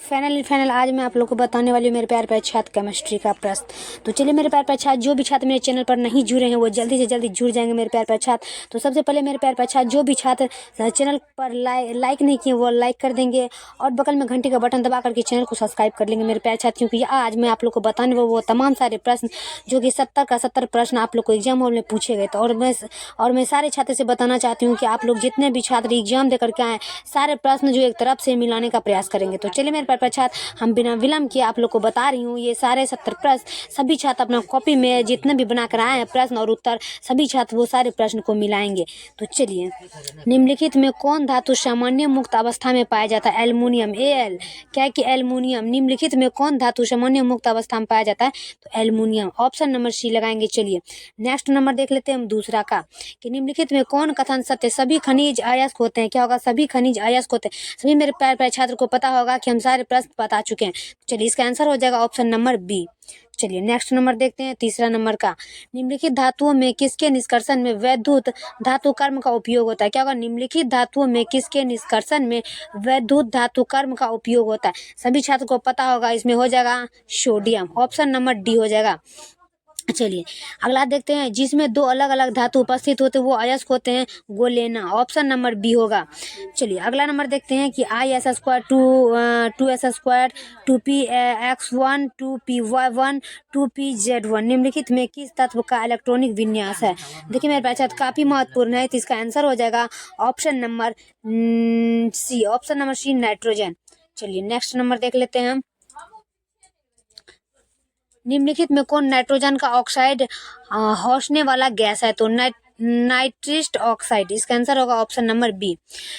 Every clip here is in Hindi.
फाइनल आज मैं आप लोग को बताने वाली हूँ मेरे प्यार प्यारे छात्र केमिस्ट्री का प्रश्न। तो चलिए मेरे प्यार प्यारे छात्र, जो भी छात्र मेरे चैनल पर नहीं जुड़े हैं वो जल्दी से जल्दी जुड़ जाएंगे मेरे प्यार प्यारे छात्र। तो सबसे पहले मेरे प्यार प्यारे छात्र, जो भी छात्र चैनल पर लाइक नहीं किए वो लाइक कर देंगे और बगल में घंटी का बटन दबा करके चैनल को सब्सक्राइब कर लेंगे मेरे प्यारे छात्र। क्योंकि आज मैं आप लोग को बताने वो तमाम सारे प्रश्न जो कि 70 का 70 प्रश्न आप लोग को एग्जाम हॉल में पूछे गए। तो और मैं सारे छात्र से बताना चाहती हूँ कि आप लोग जितने भी छात्र एग्जाम देकर के आए सारे प्रश्न जो एक तरफ से मिलाने का प्रयास करेंगे। तो चलिए मेरे प्यारे छात्र, हम बिना विलंब किए आप लोग को बता रही हूँ ये सारे 70 प्रश्न। सभी छात्र अपना कॉपी में जितने भी बना कर आए हैं प्रश्न और उत्तर, सभी छात्र वो सारे प्रश्न को मिलाएंगे। तो चलिए, निम्नलिखित में कौन धातु सामान्य मुक्त अवस्था में पाया जाता है? Aluminium, Al। क्या कि एल्युमिनियम। निम्नलिखित में कौन धातु सामान्य मुक्त अवस्था में पाया जाता है? तो एल्युमिनियम। ऑप्शन नंबर सी लगाएंगे। चलिए नेक्स्ट नंबर देख लेते हैं हम दूसरा का, कि निम्नलिखित में कौन कथन सत्य? सभी खनिज अयस्क होते हैं। क्या होगा? सभी खनिज अयस्क होते हैं। सभी मेरे प्यारे छात्र को पता होगा कि हम सारे प्रश्न बता चुके हैं। चलिए इसका आंसर हो जाएगा ऑप्शन नंबर बी। चलिए नेक्स्ट नंबर देखते हैं तीसरा नंबर का, निम्नलिखित धातुओं में किसके निष्कर्षण में वैद्युत धातु कर्म का उपयोग होता है? क्या होगा? निम्नलिखित धातुओं में किसके निष्कर्षण में वैद्युत धातु कर्म का उपयोग होता है? सभी छात्र को पता होगा, इसमें हो जाएगा सोडियम। ऑप्शन नंबर डी हो जाएगा। चलिए अगला देखते हैं, जिसमें दो अलग अलग धातु उपस्थित होते हैं वो अयस्क होते हैं। गोलेना। ऑप्शन नंबर बी होगा। चलिए अगला नंबर देखते हैं कि I(S²2 2S², 2P(X1 2P(Y1 2P(Z1) निम्नलिखित में किस तत्व का इलेक्ट्रॉनिक विन्यास है? देखिए मेरे पास काफी महत्वपूर्ण है, तो इसका आंसर हो जाएगा option number C. Option number C, nitrogen. चलिए नेक्स्ट नंबर देख लेते हैं हम, निम्नलिखित में कौन नाइट्रोजन का ऑक्साइड होशने वाला गैस है? तो नाइट्रस ऑक्साइड। इसका आंसर होगा ऑप्शन नंबर बी।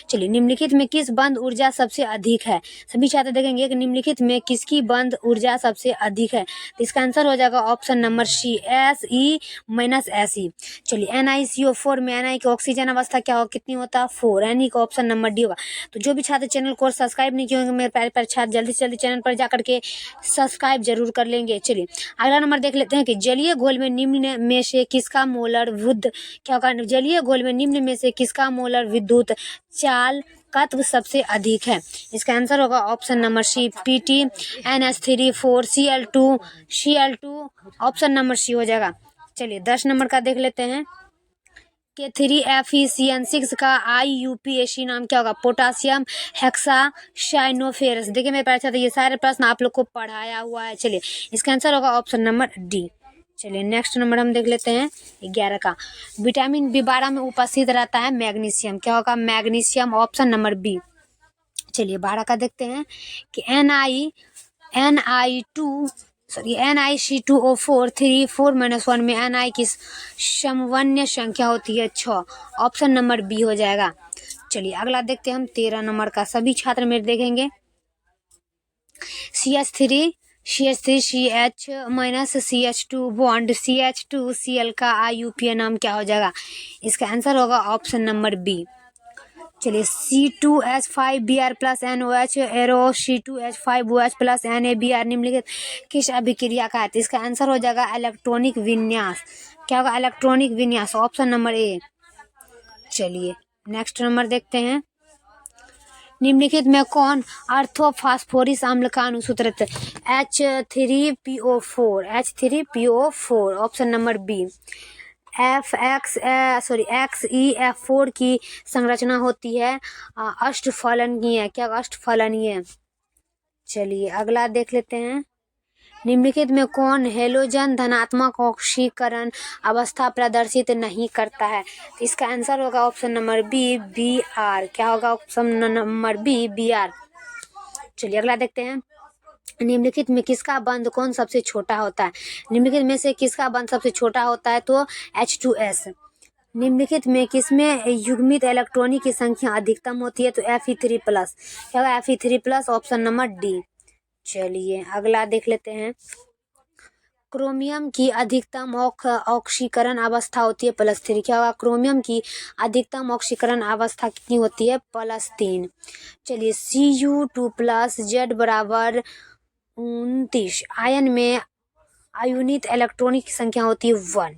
चलिए निम्नलिखित में किस बंद ऊर्जा सबसे अधिक है? सभी छात्र देखेंगे कि निम्नलिखित में किसकी बंद ऊर्जा सबसे अधिक है, तो इसका आंसर हो जाएगा ऑप्शन नंबर सी, Se-Se। चलिए NiCO4 में Na की ऑक्सीजन अवस्था क्या हो कितनी होता है? 4। Na का ऑप्शन नंबर डी होगा। तो जो भी छात्र चैनल को सब्सक्राइब नहीं किए होंगे मेरे प्यारे प्यारे छात्र, जल्दी से जल्दी चैनल पर जाकर के सब्सक्राइब जरूर कर लेंगे। चलिए अगला नंबर देख लेते हैं कि जलीय घोल में निम्न में से किसका मोलर विद्युत क्या होगा? जलीय घोल में निम्न में से किसका मोलर विद्युत चालकत्व सबसे अधिक है? इसका आंसर होगा option number C, PTNS3 4Cl2 option number C हो जाएगा। चलिए 10 नंबर का देख लेते हैं, के 3FeCN6 का IUPAC नाम क्या होगा? पोटासियम हेक्सासाइनोफेरस। देखिए मेरे पास ये सारे प्रश्न आप लोग को पढ़ाया हुआ है। चलिए इसका आंसर होगा ऑप्शन नंबर डी। चलिए नेक्स्ट नंबर हम देख लेते हैं 11 का, विटामिन B12 में उपस्थित रहता है मैग्नीशियम। क्या होगा? मैग्नीशियम। Option number B. चलिए 12 का देखते हैं कि NiC2O4 3 4 - 1 में Ni की समवन्य संख्या होती है 6। ऑप्शन नंबर बी हो जाएगा। चलिए अगला देखते हैं हम 13 नंबर का, सभी छात्र मेरे देखेंगे, CH3 CH2 बॉन्ड CH2Cl का IUPAC नाम क्या हो जाएगा? इसका आंसर होगा ऑप्शन नंबर बी। चलिए C2H5Br+ NOH arrow C2H5OH+ NaBr निम्नलिखित किस अभिक्रिया का है? तो इसका आंसर हो जाएगा इलेक्ट्रॉनिक विन्यास। क्या होगा? इलेक्ट्रॉनिक विन्यास। Option number A. चलिए नेक्स्ट नंबर देखते हैं, निम्नलिखित में कौन ऑर्थोफॉस्फोरिक अम्ल का अनुसूत्रक है? H3PO4 option number B. XeF4 की संरचना होती है अष्टफलनीय। क्या अष्टफलनीय? चलिए अगला देख लेते हैं, निम्नलिखित में कौन हेलोजन धनात्मक ऑक्सीकरण अवस्था प्रदर्शित नहीं करता है? इसका आंसर होगा ऑप्शन नंबर बी, Br। क्या होगा? Option number B, Br। चलिए अगला देखते हैं, निम्नलिखित में किसका बंध कौन सबसे छोटा होता है? निम्नलिखित में से किसका बंध सबसे छोटा होता है? तो H2S। निम्नलिखित में किसमें युग्मित इलेक्ट्रॉनों की संख्या अधिकतम होती है? तो Fe3+। क्या होगा? Fe3+। Option number D. चलिए अगला देख लेते हैं, क्रोमियम की अधिकतम ऑक्सीकरण अवस्था होती है +3। क्या होगा? क्रोमियम की अधिकतम ऑक्सीकरण अवस्था कितनी होती है? +3। चलिए Cu2+ Z बराबर 29 आयन में आयुनित इलेक्ट्रॉनिक की संख्या होती है 1।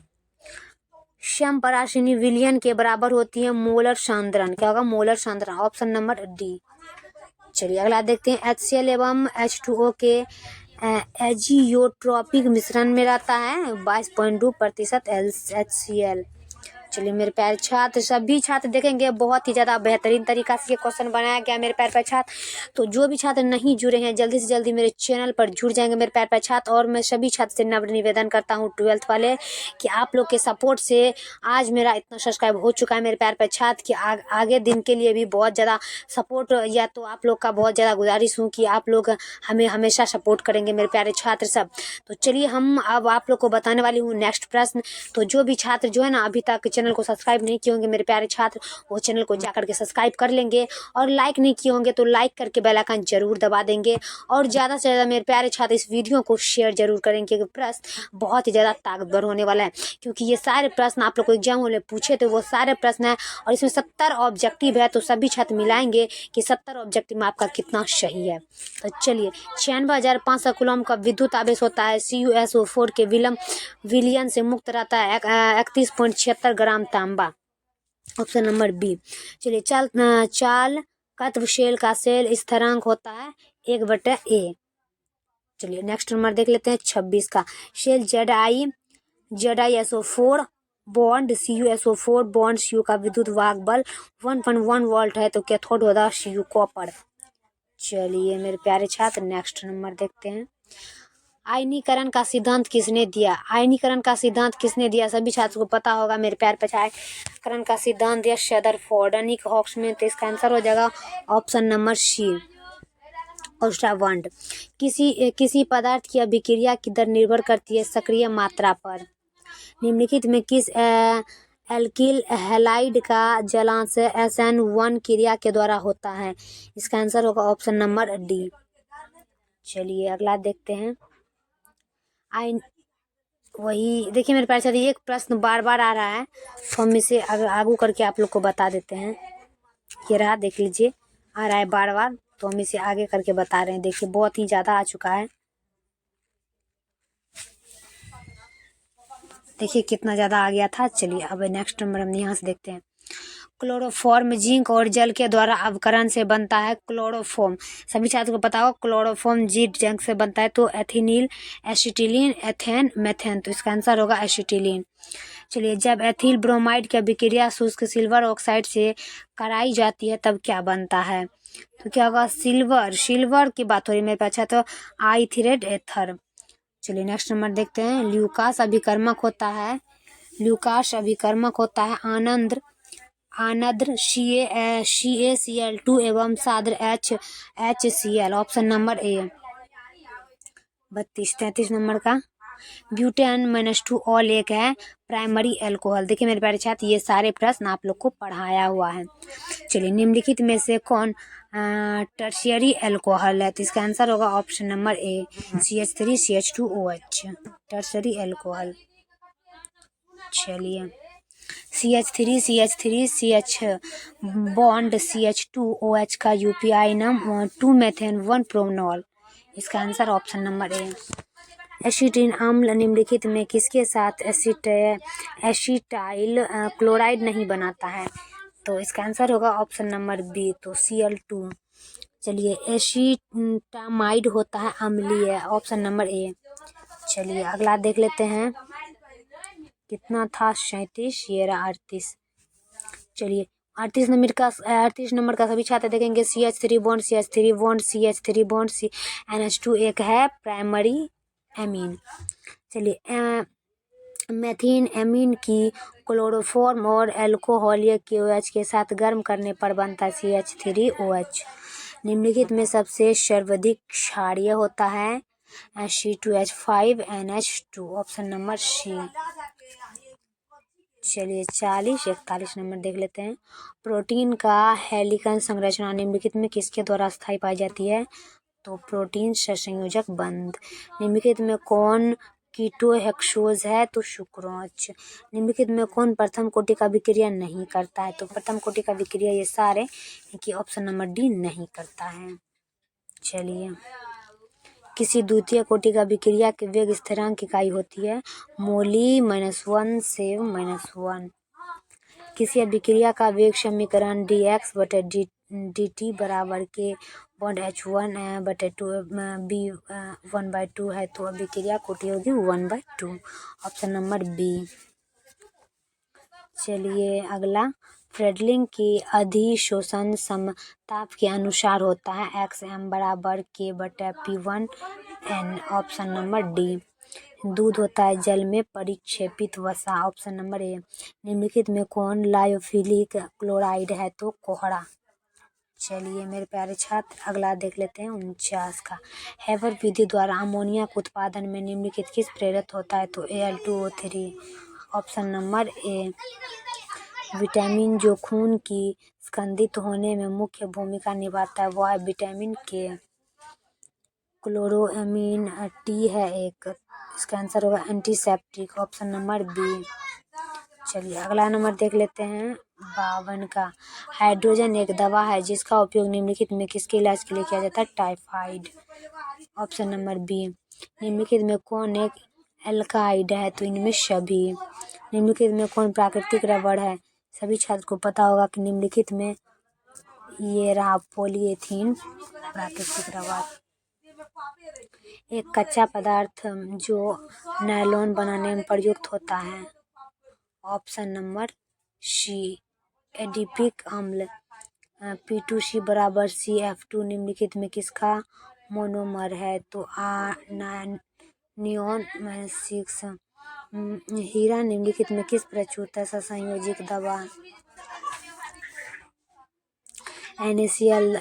समपराशनी विलयन के बराबर होती है मोलर सांद्रण। क्या होगा? मोलर सांद्रण। Option number D. चलिए अगला देखते हैं। HCl एवं H2O के एजियोट्रॉपिक मिश्रण में रहता है 22.2% HCl। चलिए मेरे प्यारे छात्र, सभी छात्र देखेंगे बहुत ही ज़्यादा बेहतरीन तरीका से ये क्वेश्चन बनाया गया मेरे प्यारे प्यारे छात्र। तो जो भी छात्र नहीं जुड़े हैं जल्दी से जल्दी मेरे चैनल पर जुड़ जाएंगे मेरे प्यारे प्यारे छात्र। और मैं सभी छात्र से नम्र निवेदन करता हूँ 12th वाले कि आप लोग के सपोर्ट से आज मेरा इतना सब्सक्राइब हो चुका है मेरे प्यारे प्यारे छात्र कि आगे दिन के लिए भी बहुत ज़्यादा सपोर्ट, या तो आप लोग का बहुत ज़्यादा गुजारिश हूँ कि आप लोग हमें हमेशा सपोर्ट करेंगे मेरे प्यारे छात्र सब। तो चलिए हम अब आप लोग को बताने वाली हूँ नेक्स्ट प्रश्न। तो जो भी छात्र जो है ना अभी तक चैनल को सब्सक्राइब नहीं किए होंगे मेरे प्यारे छात्र, वो चैनल को जाकर के सब्सक्राइब कर लेंगे। और लाइक नहीं किए होंगे तो लाइक करके बेल आइकन जरूर दबा देंगे। और ज़्यादा से ज़्यादा मेरे प्यारे छात्र इस वीडियो को शेयर जरूर करेंगे क्योंकि प्रश्न बहुत ही ज़्यादा ताकतवर होने वाला है। क्योंकि ये सारे प्रश्न आप लोग को एग्जाम में पूछे थे वो सारे प्रश्न है और इसमें 70 ऑब्जेक्टिव है। तो सभी छात्र मिलाएंगे कि 70 ऑब्जेक्टिव में आपका कितना सही है। तो चलिए 96,500 कूलम का विद्युत आवेश होता है। CuSO4 के विलयन से मुक्त रहता है 31.76 ग्राम तांबा। Option number B. चलिए चाल तत्व शेल का सेल स्थिरांक होता है 1/A। चलिए नेक्स्ट नंबर देख लेते हैं 26 का। Shell ZiSO4 bond CuSO4 bond Cu का विद्युत वाहक बल 1.1 वोल्ट है। तो कैथोड होता है Cu कॉपर। चलिए मेरे प्यारे छात्र नेक्स्ट नंबर देखते हैं। आयनीकरण का सिद्धांत किसने दिया? आयनीकरण का सिद्धांत किसने दिया? सभी छात्रों को पता होगा मेरे प्यार पे। आयनीकरण का सिद्धांत दिया रदरफोर्ड निक हॉक्समैन। तो इसका आंसर हो जाएगा ऑप्शन नंबर सी ओस्टावंड। किसी पदार्थ की अभिक्रिया की दर निर्भर करती है सक्रिय मात्रा पर। निम्नलिखित में किस एल्किल हैलाइड का जलांश SN1 क्रिया के द्वारा होता है? इसका आंसर होगा ऑप्शन नंबर डी। चलिए अगला देखते हैं। वही देखिए मेरे पास एक प्रश्न बार बार आ रहा है तो हम इसे आगू करके आप लोग को बता देते हैं। ये रहा देख लीजिए, आ रहा है बार बार तो हम इसे आगे करके बता रहे हैं। देखिए बहुत ही ज़्यादा आ चुका है, देखिए कितना ज़्यादा आ गया था। चलिए अब नेक्स्ट नंबर हम यहाँ से देखते हैं। क्लोरोफॉर्म जिंक और जल के द्वारा अवकरण से बनता है। क्लोरोफॉर्म सभी छात्रों को पता होगा क्लोरोफॉर्म जिंक से बनता है। तो एथिनील, एसिटिलीन, एथेन, मेथेन। तो इसका आंसर होगा एसिटिलीन। चलिए जब एथिल ब्रोमाइड की अभिक्रिया शुष्क सिल्वर ऑक्साइड से कराई जाती है तब क्या बनता है? तो क्या होगा? सिल्वर की बात हो रही है मेरे पास। अच्छा तो आइथरेट एथर। चलिए नेक्स्ट नंबर देखते हैं। ल्यूकास अभिकर्मक होता है आनद्र CaCl2 एवं साद्र HCl। Option number A. 33 number का ब्यूटेन -2 ऑल एक है प्राइमरी एल्कोहल। देखिए मेरे प्यारे छात्र ये सारे प्रश्न आप लोग को पढ़ाया हुआ है। चलिए निम्नलिखित में से कौन टर्शियरी एल्कोहल है? तो इसका आंसर होगा option number A CH3CH2OH tertiary alcohol. चलिए CH3CH3CH बॉन्ड CH2OH का UPI नाम 2-मेथेन-1-प्रोनॉल। इसका आंसर ऑप्शन नंबर ए। एसिटिन अम्ल निम्नलिखित में किसके साथ एसिटाइल क्लोराइड नहीं बनाता है? तो इसका आंसर होगा ऑप्शन नंबर बी तो Cl2। चलिए एसिटामाइड होता है अम्लीय। Option number A. चलिए अगला देख लेते हैं। कितना था? 37। ये रहा 38। चलिए 38 नंबर का सभी छात्र देखेंगे। CH3 bond CH3 bond CH3 bond NH2 एक है प्राइमरी एमीन। चलिए मेथिन एमीन की क्लोरोफॉर्म और अल्कोहलीय KOH के साथ गर्म करने पर बनता है CH3OH। निम्नलिखित में सबसे सर्वाधिक क्षारीय होता है C2H5NH2। Option number C. चलिए 41 नंबर देख लेते हैं। प्रोटीन का हेलिकल संरचना निम्नलिखित में किसके द्वारा स्थायी पाई जाती है? तो प्रोटीन सहसंयोजक बंध। निम्नलिखित में कौन कीटोहेक्सोज है? तो सुक्रोज। निम्नलिखित में कौन प्रथम कोटि का विक्रिया नहीं करता है? तो प्रथम कोटि का विक्रिया ये सारे कि ऑप्शन नंबर डी नहीं करता है। चलिए किसी द्वितीय कोटि का विक्रिया के वेग स्थिरांक इकाई होती है मोली -1 से -1। किसी अभिक्रिया का वेग समीकरण dx/dt बराबर के बॉन्ड H1/2 B1/2 है, तो अभिक्रिया कुटी होगी 1/2। Option number B. चलिए अगला, फ्रेडलिंग की अधिशोषण समताप के अनुसार होता है, XM बराबर K/P1N। Option number D. दूध होता है जल में परिक्षेपित वसा। Option number A. निम्नलिखित में कौन लायोफिलिक क्लोराइड है, तो कोहरा। चलिए मेरे प्यारे छात्र अगला देख लेते हैं 49 का। हैबर विधि द्वारा अमोनिया के उत्पादन में निम्नलिखित किस प्रेरित होता है, तो Al2O3। Option number A. Vitamin जो खून की स्कंदित होने में मुख्य भूमिका निभाता है वह है विटामिन के। क्लोरोएमीन टी है एक, इसका आंसर होगा एंटीसेप्टिक। Option number B. चलिए अगला नंबर देख लेते हैं 52 का। हाइड्रोजन एक दवा है जिसका उपयोग निम्नलिखित में किसके इलाज के लिए किया जाता है, टाइफाइड। Option number B. निम्नलिखित में कौन एक एल्काइड है, तो इनमें सभी। निम्नलिखित में कौन प्राकृतिक रबड़ है, सभी छात्र को पता होगा कि निम्नलिखित में ये रहा पॉलीएथीन प्राकृतिक रबड़। एक कच्चा पदार्थ जो नायलॉन बनाने में प्रयुक्त होता है। ऑप्शन नंबर सी एडिपिक अम्ल। P2C बराबर CF2 निम्नलिखित में किसका मोनोमर है, तो नियॉन 6। हीरा निम्नलिखित में किस प्रचुरता से संयोजित दवा। NaCl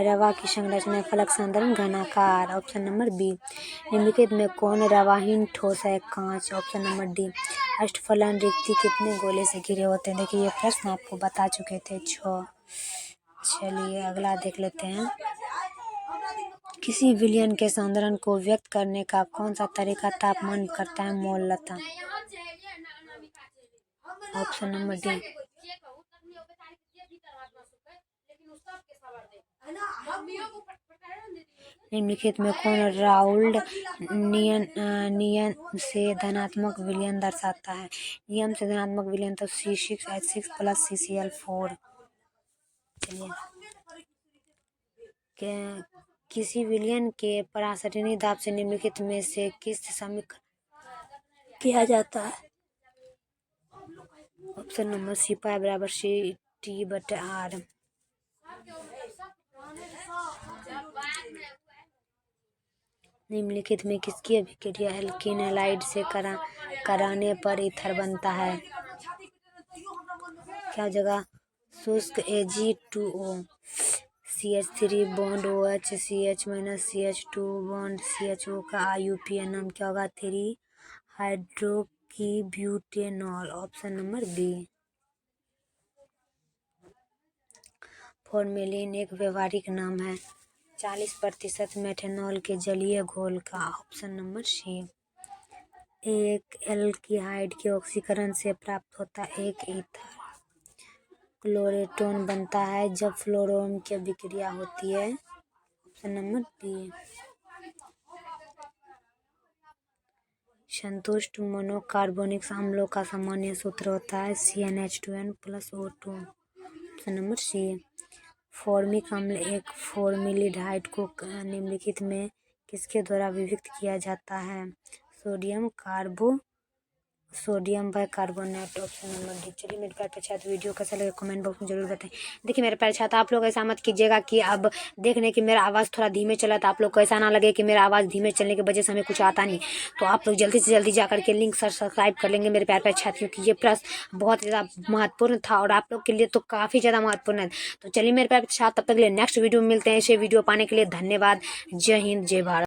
रवा की संरचना फलक संदर्भ घनाकार। Option number B. निम्नलिखित में कौन रवाहीन ठोस है, कांच। Option number D. अष्टफलन रिक्ति कितने गोले से घिरे होते हैं, देखिए ये प्रश्न आपको बता चुके थे 6। चलिए अगला देख लेते हैं। किसी विलयन के सौंदर्य को व्यक्त करने का कौन सा तरीका तापमान करता है, मोलता। Option number D. निम्नलिखित में कौन राउल्ट नियम से धनात्मक विलयन दर्शाता है। नियम से धनात्मक विलयन तो C6H6 + CCl4। चलिए किसी विलयन के परासरणी दाब से निम्नलिखित में से किस समीकरण किया जाता है। ऑप्शन नंबर सी पाई बराबर CT/R। निम्नलिखित में किसकी अभिक्रिया एल्कीन हैलाइड से कराने पर ईथर बनता है, क्या जगह शुष्क Ag2O CH3 bond OH CH- CH2 bond CHO का IUPAC नाम क्या होगा, 3 hydroxybutanol. Option number B. Formalin एक व्यवहारिक नाम है 40% मेथनॉल के जलीय घोल का। Option number C. एक एल्कीहाइड के ऑक्सीकरण से प्राप्त होता है एक ईथर क्लोरेटोन बनता है जब फ्लोरोन की अभिक्रिया होती है। Option number B. संतुष्ट मोनोकार्बोनिक अम्लों का सामान्य सूत्र होता है CnH2n + O2। ऑप्शन नंबर सी। फॉर्मिक अम्ल एक फॉर्मेल्डिहाइड को निम्नलिखित में किसके द्वारा विभक्त किया जाता है, sodium bicarbonate. Option number D. चलिए मेरे प्यारे छात्र वीडियो कैसा लगे कमेंट बॉक्स में जरूर बताएं। देखिए मेरे प्यारे छात्र आप लोग ऐसा मत कीजिएगा कि अब देखने की मेरा आवाज़ थोड़ा धीमे चला तो आप लोग को ऐसा ना लगे कि मेरा आवाज़ धीमे चलने की वजह से हमें कुछ आता नहीं। तो आप लोग जल्दी से जल्दी जाकर के लिंक सब्सक्राइब कर लेंगे मेरे प्यारे छात्रियों की। ये प्रश्न बहुत ज़्यादा महत्वपूर्ण था और आप लोग के लिए तो काफ़ी ज़्यादा महत्वपूर्ण है। तो चलिए मेरे प्यारे छात्र तब तक के लिए नेक्स्ट वीडियो में मिलते हैं। ऐसे वीडियो पाने के लिए धन्यवाद। जय हिंद जय भारत।